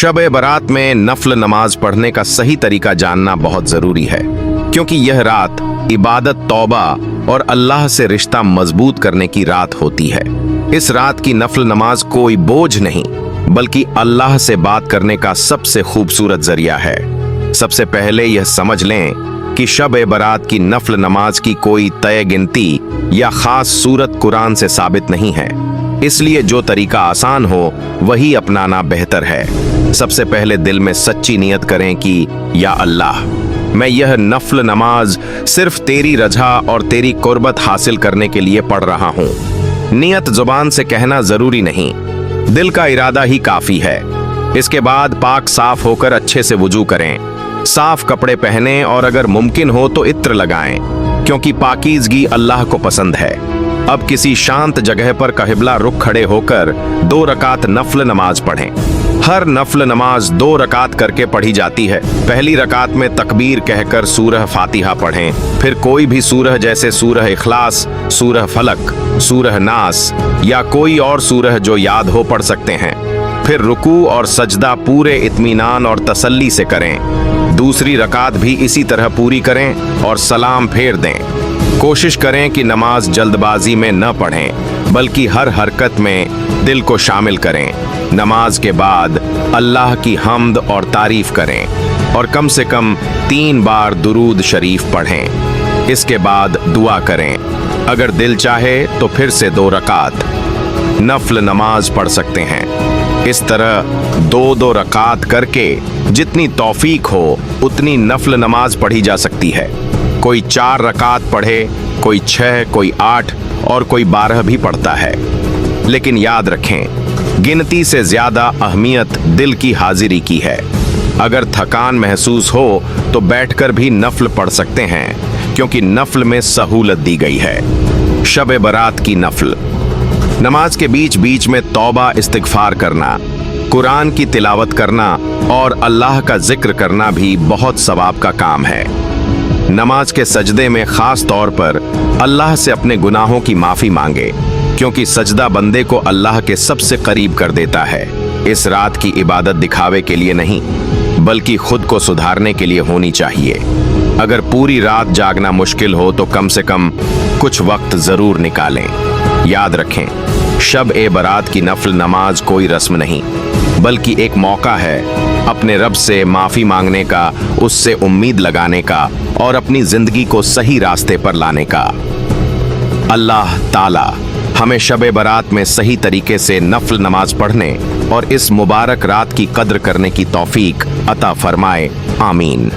शब बरात में नफल नमाज पढ़ने का सही तरीका जानना बहुत जरूरी है, क्योंकि यह रात इबादत, तौबा और अल्लाह से रिश्ता मजबूत करने की रात होती है। इस रात की नफल नमाज कोई बोझ नहीं, बल्कि अल्लाह से बात करने का सबसे खूबसूरत जरिया है। सबसे पहले यह समझ लें कि शब बरात की नफल नमाज की कोई तय गिनती या खास सूरत कुरान से साबित नहीं है, इसलिए जो तरीका आसान हो वही अपनाना बेहतर है। सबसे पहले दिल में सच्ची नियत करें कि या अल्लाह, मैं यह नफल नमाज सिर्फ तेरी रजा और तेरी कुर्बत हासिल करने के लिए पढ़ रहा हूँ। नियत जुबान से कहना जरूरी नहीं, दिल का इरादा ही काफी है। इसके बाद पाक साफ होकर अच्छे से वुजू करें, साफ कपड़े पहनें और अगर मुमकिन हो तो इत्र लगाएं, क्योंकि पाकीज़गी अल्लाह को पसंद है। अब किसी शांत जगह पर क़िबला रुख खड़े होकर 2 रकात नफल नमाज पढ़ें। हर नफल नमाज 2 रकात करके पढ़ी जाती है। पहली रकात में तकबीर कहकर सूरह फातिहा पढ़ें, फिर कोई भी सूरह जैसे सूरह इखलास, सूरह फलक, सूरह नास या कोई और सूरह जो याद हो पढ़ सकते हैं। फिर रुकू और सजदा पूरे इत्मीनान और तसल्ली से करें। दूसरी रकात भी इसी तरह पूरी करें और सलाम फेर दें। कोशिश करें कि नमाज जल्दबाजी में न पढ़ें, बल्कि हर हरकत में दिल को शामिल करें। नमाज के बाद अल्लाह की हम्द और तारीफ करें और कम से कम 3 बार दुरूद शरीफ पढ़ें। इसके बाद दुआ करें। अगर दिल चाहे तो फिर से 2 रकात नफल नमाज पढ़ सकते हैं। इस तरह 2-2 रकात करके जितनी तौफीक हो उतनी नफल नमाज पढ़ी जा सकती है। कोई 4 रकात पढ़े, कोई 6, कोई 8 और कोई 12 भी पढ़ता है। लेकिन याद रखें, गिनती से ज्यादा अहमियत दिल की हाजिरी की है। अगर थकान महसूस हो तो बैठकर भी नफल पढ़ सकते हैं, क्योंकि नफल में सहूलत दी गई है। शब बरात की नफल नमाज के बीच बीच में तौबा, इस्तिगफार करना, कुरान की तिलावत करना और अल्लाह का जिक्र करना भी बहुत सवाब का काम है। नमाज के सजदे में खास तौर पर अल्लाह से अपने गुनाहों की माफी मांगे, क्योंकि सजदा बंदे को अल्लाह के सबसे करीब कर देता है। इस रात की इबादत दिखावे के लिए नहीं, बल्कि खुद को सुधारने के लिए होनी चाहिए। अगर पूरी रात जागना मुश्किल हो तो कम से कम कुछ वक्त जरूर निकालें। याद रखें, शब बरात की नफल नमाज कोई रस्म नहीं, बल्कि एक मौका है अपने रब से माफी मांगने का, उससे उम्मीद लगाने का और अपनी जिंदगी को सही रास्ते पर लाने का। अल्लाह ताला हमें शब बरात में सही तरीके से नफल नमाज पढ़ने और इस मुबारक रात की कद्र करने की तौफीक अता फरमाए। आमीन।